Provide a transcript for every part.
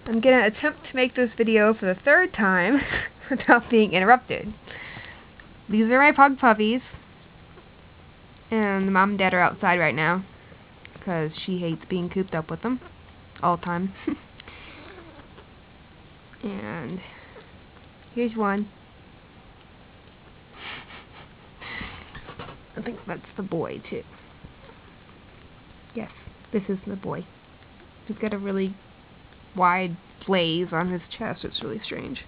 I'm going to attempt to make this video for the third time without being interrupted. These are my pug puppies, and the mom and dad are outside right now because she hates being cooped up with them all the time. And here's one. I think that's the boy too. Yes, this is the boy. He's got a really wide blaze on his chest. It's really strange.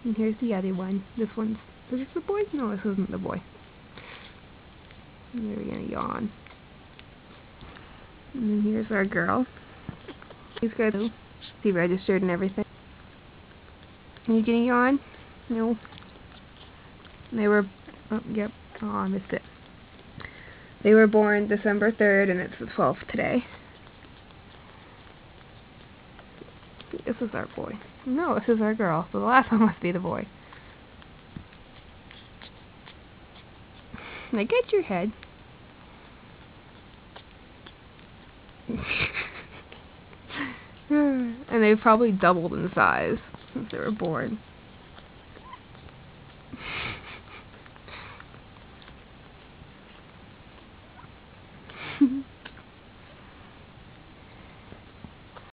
And here's the other one. Is this the boy? No, this isn't the boy. And they're gonna yawn. And then here's our girl. He's got to be registered and everything. Are you gonna yawn? No. They were, oh, yep. Oh, I missed it. They were born December 3rd, and it's the 12th today. This is our boy. No, this is our girl. So the last one must be the boy. Now get your head. And they've probably doubled in size since they were born.